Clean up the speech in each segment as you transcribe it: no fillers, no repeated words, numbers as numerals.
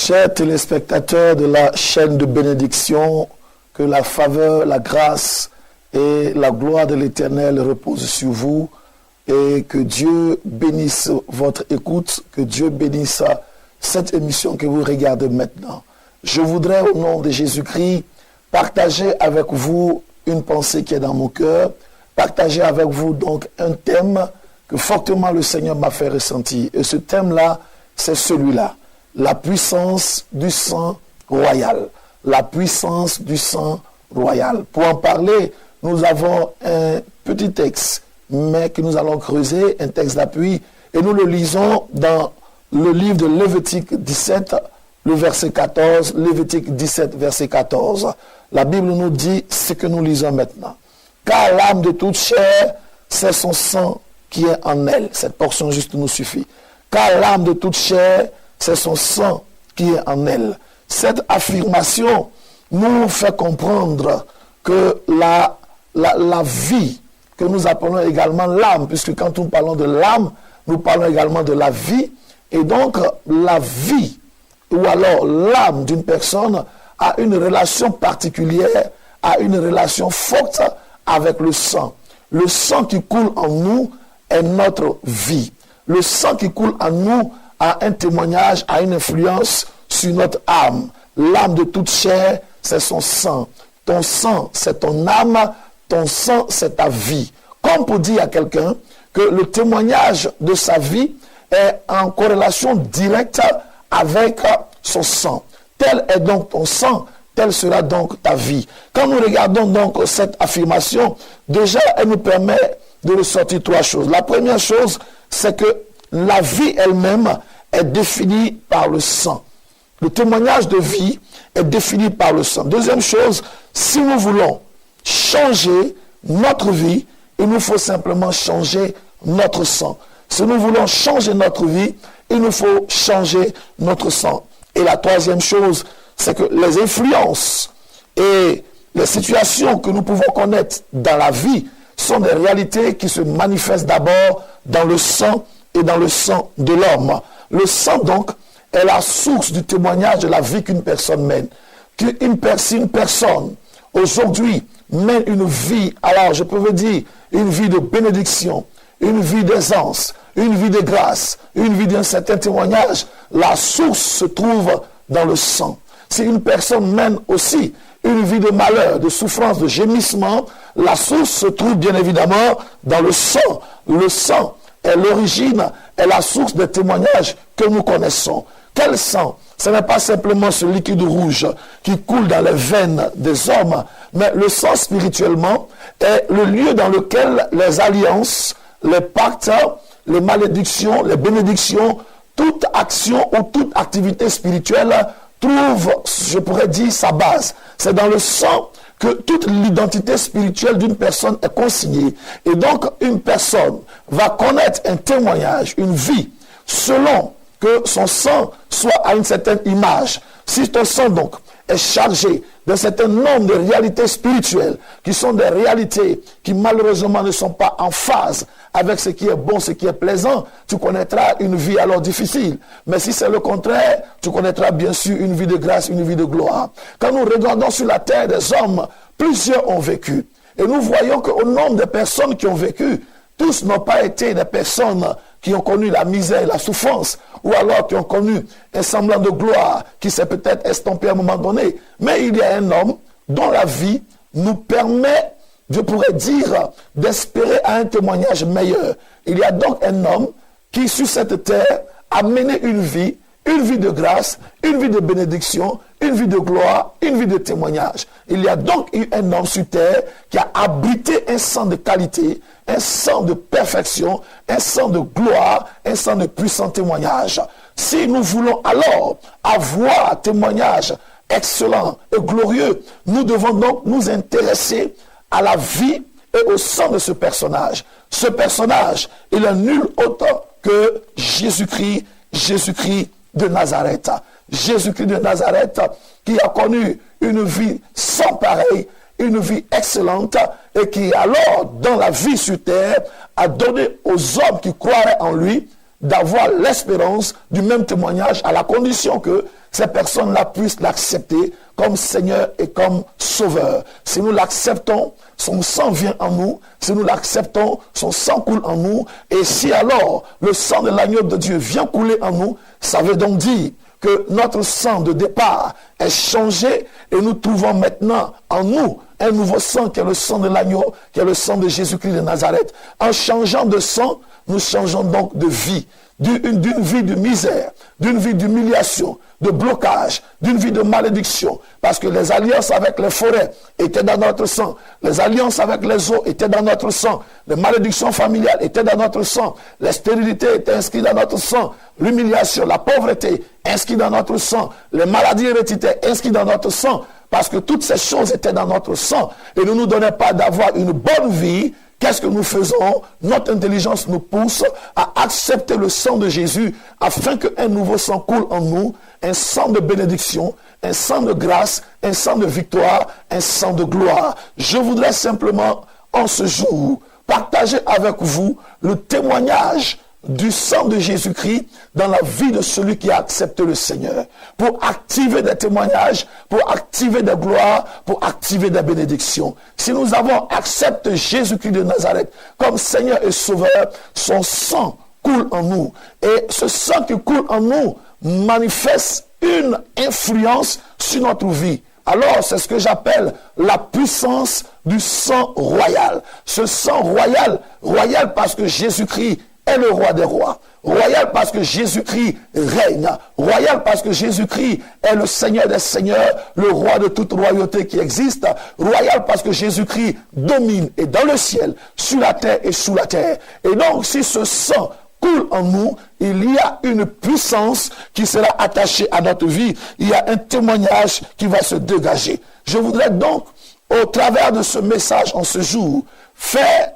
Chers téléspectateurs de la chaîne de bénédiction, que la faveur, la grâce et la gloire de l'Éternel reposent sur vous et que Dieu bénisse votre écoute, que Dieu bénisse cette émission que vous regardez maintenant. Je voudrais au nom de Jésus-Christ partager avec vous une pensée qui est dans mon cœur, partager avec vous donc un thème que fortement le Seigneur m'a fait ressentir. Et ce thème-là, c'est celui-là. La puissance du sang royal. La puissance du sang royal. Pour en parler, nous avons un petit texte, mais que nous allons creuser, un texte d'appui, et nous le lisons dans le livre de Lévitique 17, le verset 14, Lévitique 17, verset 14. La Bible nous dit ce que nous lisons maintenant. Car l'âme de toute chair, c'est son sang qui est en elle. Cette portion juste nous suffit. Car l'âme de toute chair, c'est son sang qui est en elle. Cette affirmation nous fait comprendre que la vie, que nous appelons également l'âme, puisque quand nous parlons de l'âme, nous parlons également de la vie. Et donc, la vie, ou alors l'âme d'une personne, a une relation particulière, a une relation forte avec le sang. Le sang qui coule en nous est notre vie. Le sang qui coule en nous a un témoignage, a une influence sur notre âme. L'âme de toute chair, c'est son sang. Ton sang, c'est ton âme. Ton sang, c'est ta vie. Comme pour dire à quelqu'un que le témoignage de sa vie est en corrélation directe avec son sang. Tel est donc ton sang, telle sera donc ta vie. Quand nous regardons donc cette affirmation, déjà, elle nous permet de ressortir trois choses. La première chose, c'est que la vie elle-même est définie par le sang. Le témoignage de vie est défini par le sang. Deuxième chose, si nous voulons changer notre vie, il nous faut simplement changer notre sang. Si nous voulons changer notre vie, il nous faut changer notre sang. Et la troisième chose, c'est que les influences et les situations que nous pouvons connaître dans la vie sont des réalités qui se manifestent d'abord dans le sang et dans le sang de l'homme. Le sang, donc, est la source du témoignage de la vie qu'une personne mène. Si une personne, aujourd'hui, mène une vie, alors je peux vous dire, une vie de bénédiction, une vie d'aisance, une vie de grâce, une vie d'un certain témoignage, la source se trouve dans le sang. Si une personne mène aussi une vie de malheur, de souffrance, de gémissement, la source se trouve bien évidemment dans le sang. Le sang est l'origine, est la source des témoignages que nous connaissons. Quel sang? Ce n'est pas simplement ce liquide rouge qui coule dans les veines des hommes, mais le sang spirituellement est le lieu dans lequel les alliances, les pactes, les malédictions, les bénédictions, toute action ou toute activité spirituelle trouve, je pourrais dire, sa base. C'est dans le sang que toute l'identité spirituelle d'une personne est consignée. Et donc, une personne va connaître un témoignage, une vie, selon que son sang soit à une certaine image. Si ton sang, donc, est chargé d'un certain nombre de réalités spirituelles, qui sont des réalités qui malheureusement ne sont pas en phase avec ce qui est bon, ce qui est plaisant, tu connaîtras une vie alors difficile. Mais si c'est le contraire, tu connaîtras bien sûr une vie de grâce, une vie de gloire. Quand nous regardons sur la terre des hommes, plusieurs ont vécu. Et nous voyons qu'au nombre de personnes qui ont vécu, tous n'ont pas été des personnes qui ont connu la misère et la souffrance, ou alors qui ont connu un semblant de gloire qui s'est peut-être estompé à un moment donné. Mais il y a un homme dont la vie nous permet, je pourrais dire, d'espérer à un témoignage meilleur. Il y a donc un homme qui, sur cette terre, a mené une vie de grâce, une vie de bénédiction, une vie de gloire, une vie de témoignage. Il y a donc eu un homme sur terre qui a abrité un sang de qualité, un sang de perfection, un sang de gloire, un sang de puissant témoignage. Si nous voulons alors avoir un témoignage excellent et glorieux, nous devons donc nous intéresser à la vie et au sang de ce personnage. Ce personnage, il est nul autre que Jésus-Christ, Jésus-Christ de Nazareth. Jésus-Christ de Nazareth qui a connu une vie sans pareil, une vie excellente et qui alors, dans la vie sur terre, a donné aux hommes qui croiraient en lui d'avoir l'espérance du même témoignage à la condition que ces personnes-là puissent l'accepter comme Seigneur et comme Sauveur. Si nous l'acceptons, son sang vient en nous. Si nous l'acceptons, son sang coule en nous. Et si alors le sang de l'agneau de Dieu vient couler en nous, ça veut donc dire que notre sang de départ est changé et nous trouvons maintenant en nous un nouveau sang qui est le sang de l'agneau, qui est le sang de Jésus-Christ de Nazareth. En changeant de sang, nous changeons donc de vie. D'une vie de misère, d'une vie d'humiliation, de blocage, d'une vie de malédiction. Parce que les alliances avec les forêts étaient dans notre sang. Les alliances avec les eaux étaient dans notre sang. Les malédictions familiales étaient dans notre sang. La stérilité était inscrite dans notre sang. L'humiliation, la pauvreté inscrite dans notre sang. Les maladies héréditaires inscrites dans notre sang. Parce que toutes ces choses étaient dans notre sang. Et ne nous donnait pas d'avoir une bonne vie. Qu'est-ce que nous faisons? Notre intelligence nous pousse à accepter le sang de Jésus afin qu'un nouveau sang coule en nous, un sang de bénédiction, un sang de grâce, un sang de victoire, un sang de gloire. Je voudrais simplement, en ce jour, partager avec vous le témoignage du sang de Jésus-Christ dans la vie de celui qui a accepté le Seigneur, pour activer des témoignages, pour activer des gloires, pour activer des bénédictions. Si nous avons accepté Jésus-Christ de Nazareth comme Seigneur et Sauveur, son sang coule en nous. Et ce sang qui coule en nous manifeste une influence sur notre vie. Alors, c'est ce que j'appelle la puissance du sang royal. Ce sang royal, royal parce que Jésus-Christ est le roi des rois. Royal parce que Jésus-Christ règne. Royal parce que Jésus-Christ est le Seigneur des seigneurs, le roi de toute royauté qui existe. Royal parce que Jésus-Christ domine et dans le ciel, sur la terre et sous la terre. Et donc, si ce sang coule en nous, il y a une puissance qui sera attachée à notre vie. Il y a un témoignage qui va se dégager. Je voudrais donc, au travers de ce message en ce jour, faire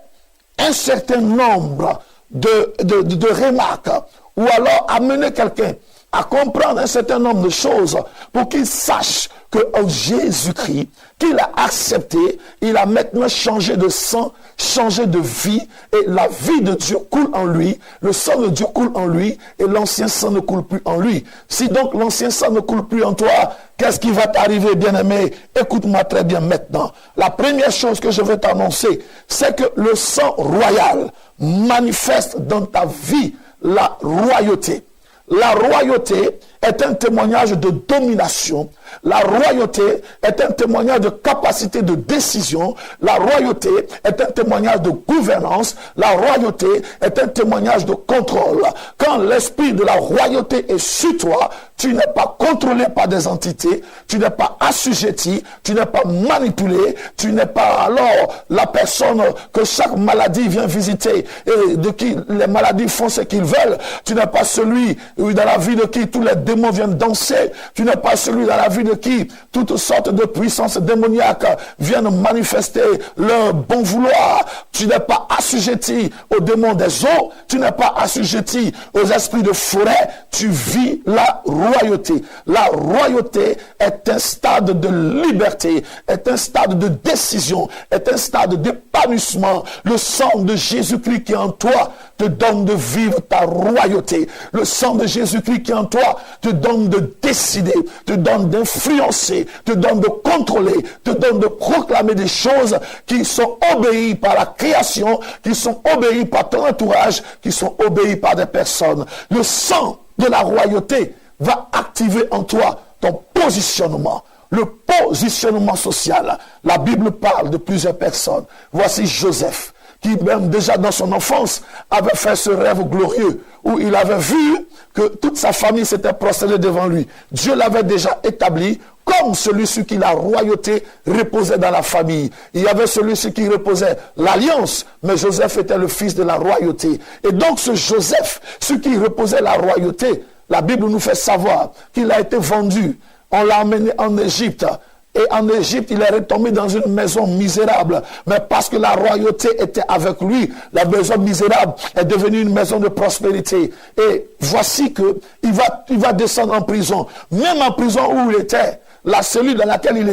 un certain nombre de remarques, ou alors amener quelqu'un à comprendre un certain nombre de choses pour qu'il sache que en Jésus-Christ, qu'il a accepté, il a maintenant changé de sang, changé de vie, et la vie de Dieu coule en lui, le sang de Dieu coule en lui, et l'ancien sang ne coule plus en lui. Si donc l'ancien sang ne coule plus en toi, qu'est-ce qui va t'arriver, bien-aimé? Écoute-moi très bien maintenant. La première chose que je veux t'annoncer, c'est que le sang royal manifeste dans ta vie la royauté. La royauté est un témoignage de domination. La royauté est un témoignage de capacité de décision. La royauté est un témoignage de gouvernance. La royauté est un témoignage de contrôle. Quand l'esprit de la royauté est sur toi, tu n'es pas contrôlé par des entités, tu n'es pas assujetti, tu n'es pas manipulé, tu n'es pas alors la personne que chaque maladie vient visiter et de qui les maladies font ce qu'ils veulent. Tu n'es pas celui dans la vie de qui tous les démons viennent danser. Tu n'es pas celui dans la vie de qui toutes sortes de puissances démoniaques viennent manifester leur bon vouloir. Tu n'es pas assujetti aux démons des eaux, tu n'es pas assujetti aux esprits de forêt, tu vis la royauté. La royauté est un stade de liberté, est un stade de décision, est un stade d'épanouissement. Le sang de Jésus-Christ qui est en toi te donne de vivre ta royauté. Le sang de Jésus-Christ qui est en toi te donne de décider, te donne d'influencer, te donne de contrôler, te donne de proclamer des choses qui sont obéies par la création, qui sont obéies par ton entourage, qui sont obéies par des personnes. Le sang de la royauté va activer en toi ton positionnement. Le positionnement social. La Bible parle de plusieurs personnes. Voici Joseph, qui même déjà dans son enfance avait fait ce rêve glorieux où il avait vu que toute sa famille s'était prosternée devant lui. Dieu l'avait déjà établi comme celui sur qui la royauté reposait dans la famille. Il y avait celui sur qui reposait l'alliance, mais Joseph était le fils de la royauté. Et donc ce Joseph, sur qui reposait la royauté, la Bible nous fait savoir qu'il a été vendu. On l'a emmené en Égypte. Et en Égypte, il est retombé dans une maison misérable. Mais parce que la royauté était avec lui, la maison misérable est devenue une maison de prospérité. Et voici que il va descendre en prison. Même en prison où il était, la cellule dans laquelle il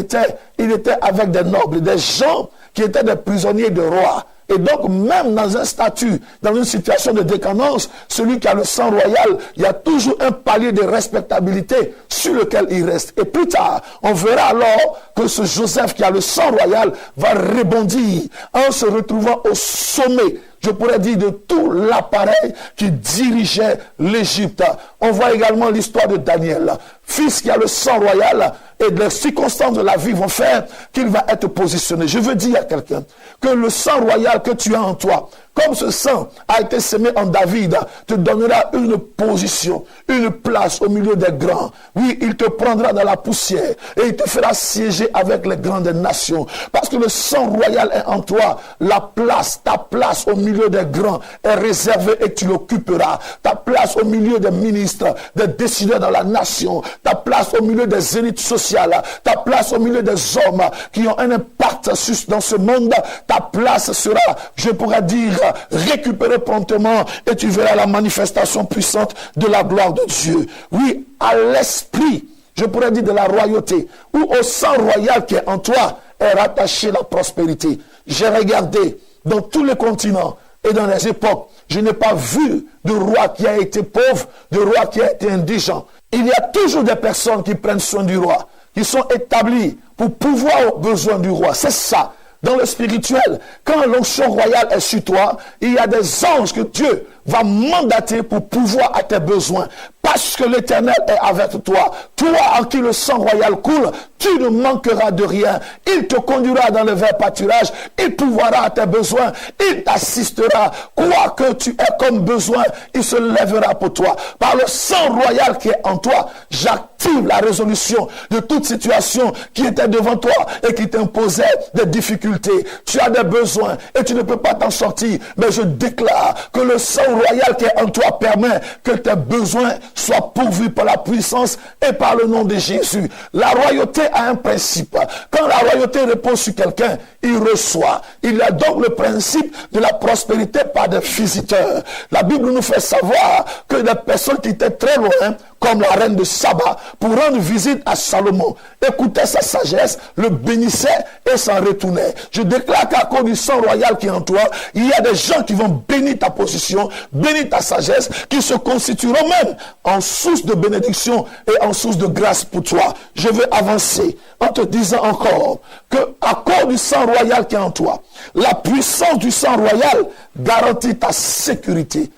était avec des nobles, des gens qui étaient des prisonniers de rois. Et donc, même dans un statut, dans une situation de décadence, celui qui a le sang royal, il y a toujours un palier de respectabilité sur lequel il reste. Et plus tard, on verra alors que ce Joseph qui a le sang royal va rebondir en se retrouvant au sommet, je pourrais dire, de tout l'appareil qui dirigeait l'Égypte. On voit également l'histoire de Daniel, fils qui a le sang royal, et les circonstances de la vie vont faire qu'il va être positionné. Je veux dire à quelqu'un que le sang royal que tu as en toi, comme ce sang a été semé en David, te donnera une position, une place au milieu des grands. Oui, il te prendra dans la poussière et il te fera siéger avec les grandes nations. Parce que le sang royal est en toi. La place, ta place au milieu des grands est réservée et tu l'occuperas. Ta place au milieu des ministres, des décideurs dans la nation, ta place au milieu des élites sociales, ta place au milieu des hommes qui ont un impact dans ce monde, ta place sera, je pourrais dire, récupérée promptement et tu verras la manifestation puissante de la gloire de Dieu. Oui, à l'esprit, je pourrais dire de la royauté, ou au sang royal qui est en toi, est rattachée la prospérité. J'ai regardé dans tous les continents et dans les époques, je n'ai pas vu de roi qui a été pauvre, de roi qui a été indigent. Il y a toujours des personnes qui prennent soin du roi, qui sont établies pour pouvoir aux besoins du roi. C'est ça. Dans le spirituel, quand l'onction royale est sur toi, il y a des anges que Dieu va mandater pour pouvoir à tes besoins. Parce que l'Éternel est avec toi. Toi en qui le sang royal coule, tu ne manqueras de rien. Il te conduira dans le vert pâturage. Il pourvoira à tes besoins. Il t'assistera. Quoi que tu aies comme besoin, il se lèvera pour toi. Par le sang royal qui est en toi, j'active la résolution de toute situation qui était devant toi et qui t'imposait des difficultés. Tu as des besoins et tu ne peux pas t'en sortir. Mais je déclare que le sang royal qui est en toi permet que tes besoins soient pourvus par la puissance et par le nom de Jésus. La royauté a un principe. Quand la royauté repose sur quelqu'un, il reçoit. Il y a donc le principe de la prospérité par des visiteurs. La Bible nous fait savoir que des personnes qui étaient très loin, comme la reine de Saba, pour rendre visite à Salomon, écoutaient sa sagesse, le bénissaient et s'en retournaient. Je déclare qu'à cause du sang royal qui est en toi, il y a des gens qui vont bénir ta position, bénir ta sagesse, qui se constitueront même en source de bénédiction et en source de grâce pour toi. Je veux avancer en te disant encore que à cause du sang royal qui est en toi, la puissance du sang royal garantit ta sécurité.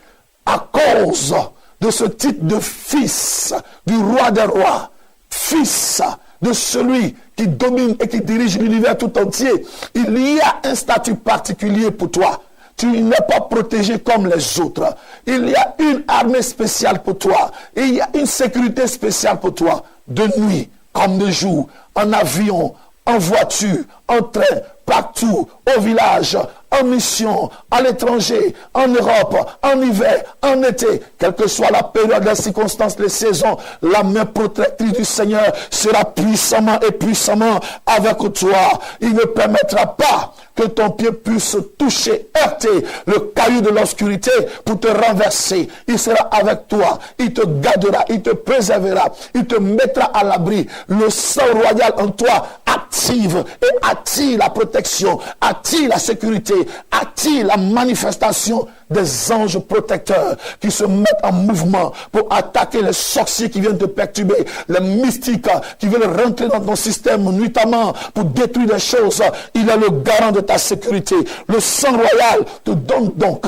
À cause de ce titre de fils du roi des rois, fils de celui qui domine et qui dirige l'univers tout entier, il y a un statut particulier pour toi. Tu n'es pas protégé comme les autres. Il y a une armée spéciale pour toi. Il y a une sécurité spéciale pour toi. De nuit comme de jour, en avion, en voiture, en train, partout, au village, en mission, à l'étranger, en Europe, en hiver, en été, quelle que soit la période, les circonstances, les saisons, la main protectrice du Seigneur sera puissamment et puissamment avec toi. Il ne permettra pas que ton pied puisse toucher, heurter le caillou de l'obscurité pour te renverser. Il sera avec toi, il te gardera, il te préservera, il te mettra à l'abri. Le sang royal en toi active et attire la protection, attire la sécurité, attire la manifestation des anges protecteurs qui se mettent en mouvement pour attaquer les sorciers qui viennent te perturber, les mystiques qui veulent rentrer dans ton système nuitamment pour détruire des choses. Il est le garant de ta sécurité. Le sang royal te donne donc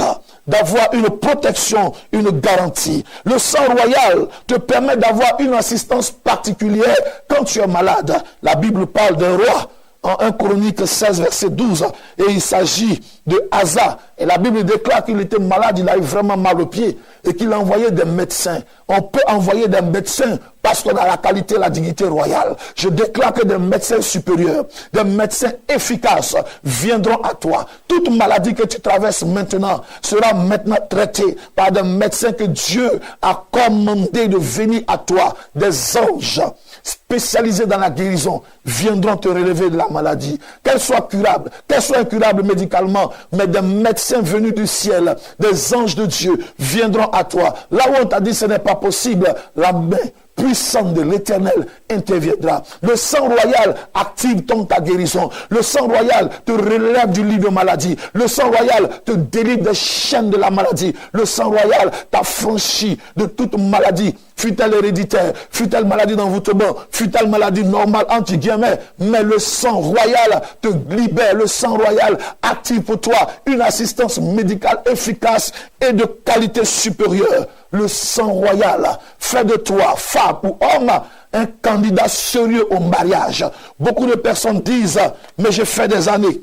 d'avoir une protection, une garantie. Le sang royal te permet d'avoir une assistance particulière quand tu es malade. La Bible parle d'un roi en 1 Chronique 16, verset 12, et il s'agit de Asa. Et la Bible déclare qu'il était malade, il a eu vraiment mal au pied, et qu'il a envoyé des médecins. On peut envoyer des médecins parce qu'on a la qualité et la dignité royale. Je déclare que des médecins supérieurs, des médecins efficaces viendront à toi. Toute maladie que tu traverses maintenant sera maintenant traitée par des médecins que Dieu a commandé de venir à toi. Des anges spécialisés dans la guérison viendront te relever de la maladie. Qu'elle soit curable, qu'elle soit incurable médicalement, mais des médecins venus du ciel, des anges de Dieu viendront à toi. Là où on t'a dit ce n'est pas possible, la main puissante de l'Éternel interviendra. Le sang royal active ta guérison. Le sang royal te relève du lit de maladie. Le sang royal te délivre des chaînes de la maladie. Le sang royal t'affranchit de toute maladie, fut-elle héréditaire, fut-elle maladie d'envoûtement, fut-elle maladie normale, entre guillemets, mais le sang royal te libère. Le sang royal active pour toi une assistance médicale efficace et de qualité supérieure. Le sang royal fait de toi, femme ou homme, un candidat sérieux au mariage. Beaucoup de personnes disent, mais j'ai fait des années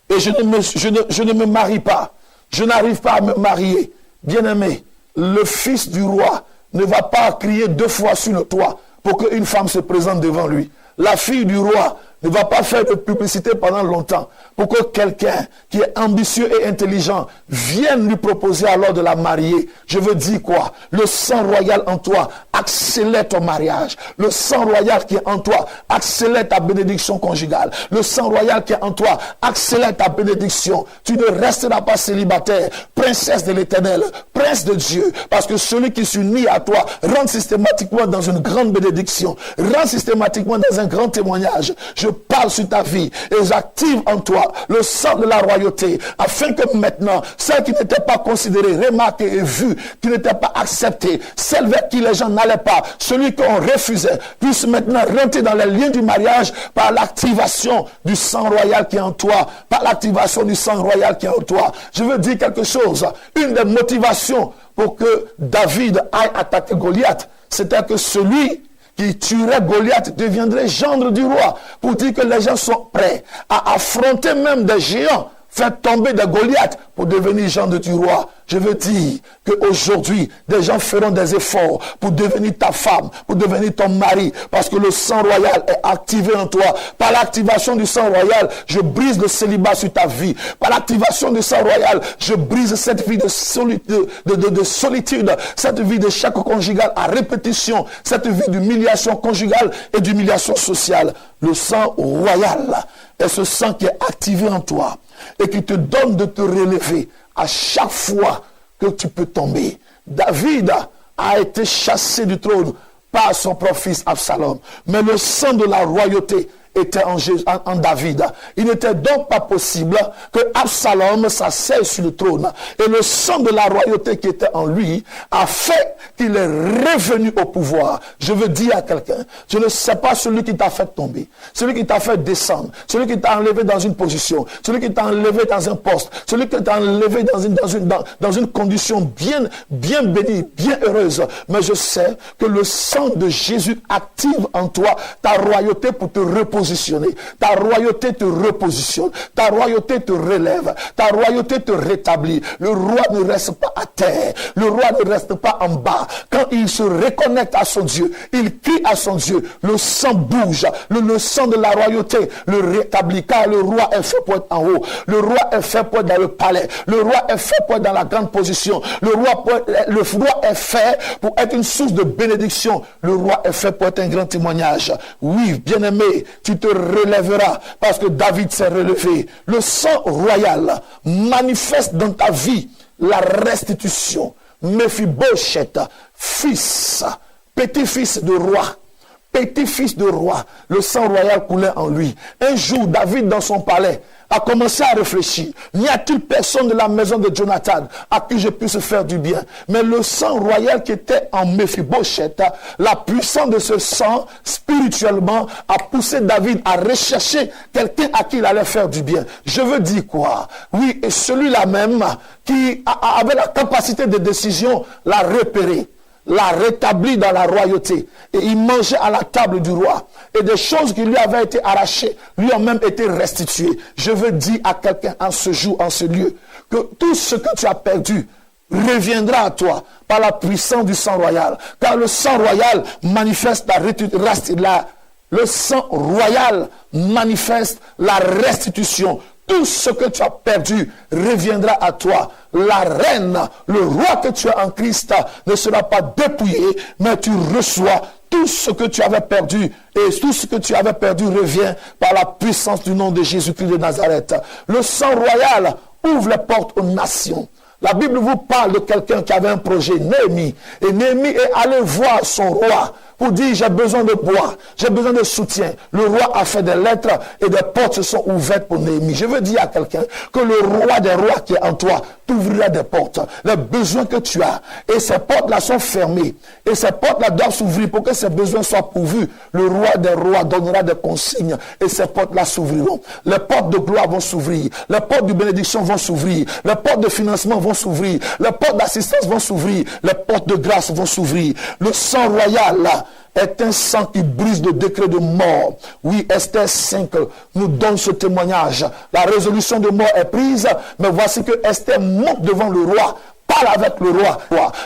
et je ne me marie pas. Je n'arrive pas à me marier. Bien-aimé, le fils du roi ne va pas crier 2 fois sur le toit pour qu'une femme se présente devant lui. La fille du roi ne va pas faire de publicité pendant longtemps pour que quelqu'un qui est ambitieux et intelligent vienne lui proposer alors de la marier. Je veux dire quoi? Le sang royal en toi accélère ton mariage. Le sang royal qui est en toi accélère ta bénédiction conjugale. Le sang royal qui est en toi accélère ta bénédiction. Tu ne resteras pas célibataire, princesse de l'Éternel, prince de Dieu, parce que celui qui s'unit à toi rentre systématiquement dans une grande bénédiction, rentre systématiquement dans un grand témoignage. Je parle sur ta vie et j'active en toi le sang de la royauté, afin que maintenant, celles qui n'étaient pas considérées, remarquées et vues, qui n'étaient pas acceptées, celles vers qui les gens n'allaient pas, celui qu'on refusait, puissent maintenant rentrer dans les liens du mariage par l'activation du sang royal qui est en toi, par l'activation du sang royal qui est en toi. Je veux dire quelque chose. Une des motivations pour que David aille attaquer Goliath, c'était que celui qui tuerait Goliath deviendrait gendre du roi, pour dire que les gens sont prêts à affronter même des géants, faire tomber des Goliaths pour devenir gendre du roi. Je veux dire qu'aujourd'hui, des gens feront des efforts pour devenir ta femme, pour devenir ton mari, parce que le sang royal est activé en toi. Par l'activation du sang royal, je brise le célibat sur ta vie. Par l'activation du sang royal, je brise cette vie de solitude, cette vie de d'échec conjugal à répétition, cette vie d'humiliation conjugale et d'humiliation sociale. Le sang royal est ce sang qui est activé en toi et qui te donne de te relever à chaque fois que tu peux tomber. David a été chassé du trône par son propre fils Absalom. Mais le sang de la royauté était en David. Il n'était donc pas possible que Absalom s'asseye sur le trône. Et le sang de la royauté qui était en lui a fait qu'il est revenu au pouvoir. Je veux dire à quelqu'un, je ne sais pas celui qui t'a fait tomber, celui qui t'a fait descendre, celui qui t'a enlevé dans une position, celui qui t'a enlevé dans un poste, celui qui t'a enlevé dans une condition bien bénie, bien heureuse. Mais je sais que le sang de Jésus active en toi ta royauté pour te reposer. Ta royauté te repositionne, ta royauté te relève, ta royauté te rétablit. Le roi ne reste pas à terre, le roi ne reste pas en bas. Quand il se reconnecte à son Dieu, il crie à son Dieu, le sang bouge, le sang de la royauté le rétablit, car le roi est fait pour être en haut, le roi est fait pour être dans le palais, le roi est fait pour être dans la grande position, le roi est fait pour être une source de bénédiction, le roi est fait pour être un grand témoignage. Oui, bien-aimé, tu te relèveras parce que David s'est relevé. Le sang royal manifeste dans ta vie la restitution. Méphibosheth, fils, petit-fils de roi, petit-fils de roi, le sang royal coulait en lui. Un jour, David dans son palais a commencé à réfléchir. N'y a-t-il personne de la maison de Jonathan à qui je puisse faire du bien? Mais le sang royal qui était en Méphibosheth, la puissance de ce sang, spirituellement, a poussé David à rechercher quelqu'un à qui il allait faire du bien. Je veux dire quoi? Oui, et celui-là même qui avait la capacité de décision l'a repéré, l'a rétabli dans la royauté. Et il mangeait à la table du roi. Et des choses qui lui avaient été arrachées lui ont même été restituées. Je veux dire à quelqu'un en ce jour, en ce lieu, que tout ce que tu as perdu reviendra à toi par la puissance du sang royal. Car le sang royal manifeste le sang royal manifeste la restitution. Tout ce que tu as perdu reviendra à toi. La reine, le roi que tu as en Christ ne sera pas dépouillé, mais tu reçois tout ce que tu avais perdu. Et tout ce que tu avais perdu revient par la puissance du nom de Jésus-Christ de Nazareth. Le sang royal ouvre les portes aux nations. La Bible vous parle de quelqu'un qui avait un projet, Néhémie. Et Néhémie est allé voir son roi pour dire, j'ai besoin de bois, j'ai besoin de soutien. Le roi a fait des lettres et des portes se sont ouvertes pour Néhémie. Je veux dire à quelqu'un que le roi des rois qui est en toi t'ouvrira des portes. Les besoins que tu as, et ces portes-là sont fermées. Et ces portes-là doivent s'ouvrir pour que ces besoins soient pourvus. Le roi des rois donnera des consignes et ces portes-là s'ouvriront. Les portes de gloire vont s'ouvrir. Les portes de bénédiction vont s'ouvrir. Les portes de financement vont s'ouvrir. Les portes d'assistance vont s'ouvrir. Les portes de grâce vont s'ouvrir. Le sang royal, là, est un sang qui brise le décret de mort. Oui, Esther 5 nous donne ce témoignage. La résolution de mort est prise, mais voici que Esther monte devant le roi. Parle avec le roi.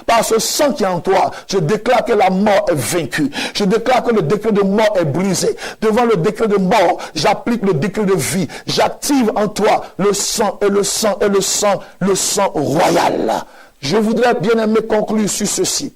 Par ce sang qui est en toi, je déclare que la mort est vaincue. Je déclare que le décret de mort est brisé. Devant le décret de mort, j'applique le décret de vie. J'active en toi le sang et le sang et le sang royal. Je voudrais bien aimer conclure sur ceci.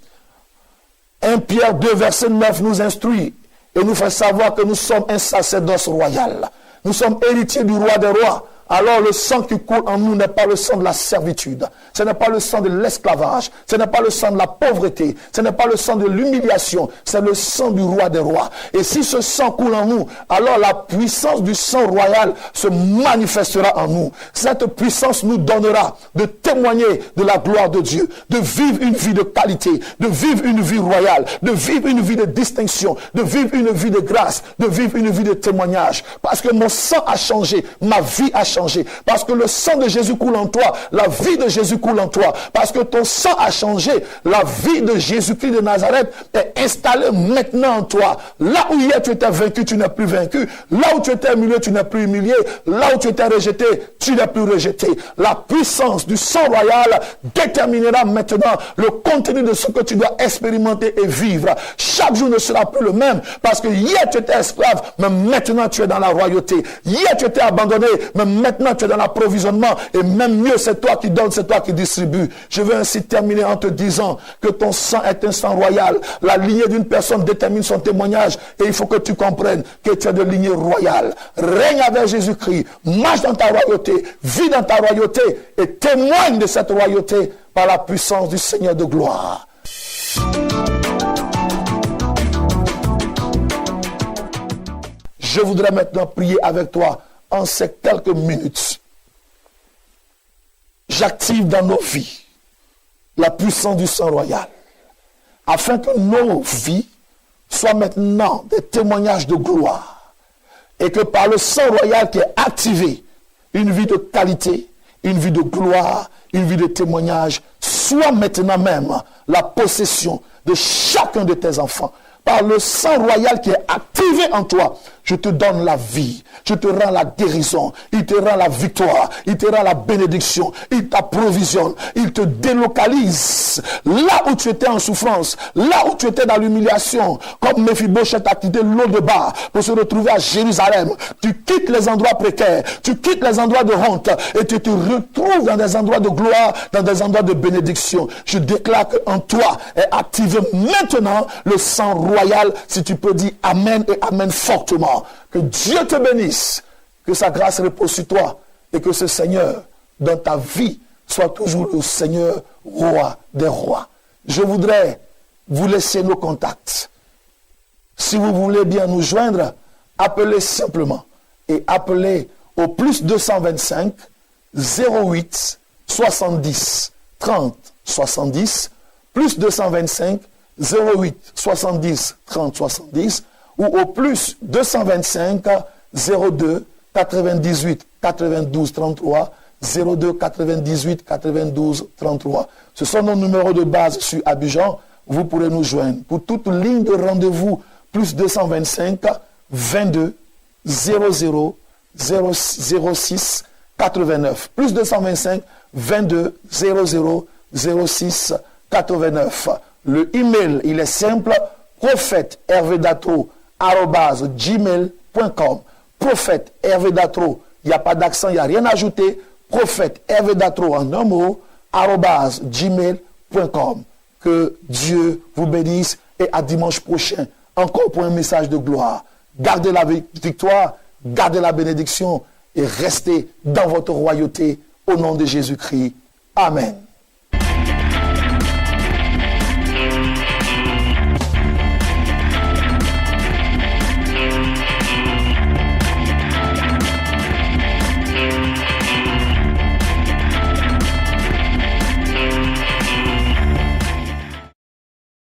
1 Pierre 2, verset 9 nous instruit et nous fait savoir que nous sommes un sacerdoce royal. Nous sommes héritiers du roi des rois. Alors le sang qui coule en nous n'est pas le sang de la servitude, ce n'est pas le sang de l'esclavage, ce n'est pas le sang de la pauvreté, ce n'est pas le sang de l'humiliation, c'est le sang du roi des rois. Et si ce sang coule en nous, alors la puissance du sang royal se manifestera en nous. Cette puissance nous donnera de témoigner de la gloire de Dieu, de vivre une vie de qualité, de vivre une vie royale, de vivre une vie de distinction, de vivre une vie de grâce, de vivre une vie de témoignage. Parce que mon sang a changé, ma vie a changé. Parce que le sang de Jésus coule en toi, la vie de Jésus coule en toi. Parce que ton sang a changé, la vie de Jésus-Christ de Nazareth est installée maintenant en toi. Là où hier tu étais vaincu, tu n'es plus vaincu. Là où tu étais humilié, tu n'es plus humilié. Là où tu étais rejeté, tu n'es plus rejeté. La puissance du sang royal déterminera maintenant le contenu de ce que tu dois expérimenter et vivre. Chaque jour ne sera plus le même. Parce que hier tu étais esclave, mais maintenant tu es dans la royauté. Hier tu étais abandonné, mais maintenant tu es dans l'approvisionnement. Et même mieux, c'est toi qui donnes, c'est toi qui distribues. Je veux ainsi terminer en te disant que ton sang est un sang royal. La lignée d'une personne détermine son témoignage. Et il faut que tu comprennes que tu es de lignée royale. Règne avec Jésus-Christ. Marche dans ta royauté. Vis dans ta royauté. Et témoigne de cette royauté par la puissance du Seigneur de gloire. Je voudrais maintenant prier avec toi en ces quelques minutes. J'active dans nos vies la puissance du sang royal, afin que nos vies soient maintenant des témoignages de gloire, et que par le sang royal qui est activé, une vie de qualité, une vie de gloire, une vie de témoignage, soit maintenant même la possession de chacun de tes enfants. Par le sang royal qui est activé en toi, je te donne la vie, je te rends la guérison, il te rend la victoire, il te rend la bénédiction, il t'approvisionne, il te délocalise. Là où tu étais en souffrance, là où tu étais dans l'humiliation, comme Méphibosheth a quitté Lo-Debar pour se retrouver à Jérusalem, tu quittes les endroits précaires, tu quittes les endroits de honte et tu te retrouves dans des endroits de gloire, dans des endroits de bénédiction. Je déclare qu'en toi est activé maintenant le sang royal, si tu peux dire Amen et Amen fortement. Que Dieu te bénisse, que sa grâce repose sur toi et que ce Seigneur, dans ta vie, soit toujours le Seigneur, roi des rois. Je voudrais vous laisser nos contacts. Si vous voulez bien nous joindre, appelez simplement et appelez au plus 225 08 70 30 70 plus 225 08 70 30 70 ou au plus 225 02 98 92 33 02 98 92 33. Ce sont nos numéros de base sur Abidjan. Vous pourrez nous joindre. Pour toute ligne de rendez-vous, plus 225 22 00 06 89. Plus 225 22 00 06 89. Le email, il est simple, prophète-hervé-datro@gmail.com. Prophète Hervé Datro, il n'y a pas d'accent, il n'y a rien à ajouter. Prophète Hervé Datro en un mot, @gmail.com. Que Dieu vous bénisse et à dimanche prochain, encore pour un message de gloire. Gardez la victoire, gardez la bénédiction et restez dans votre royauté au nom de Jésus-Christ. Amen.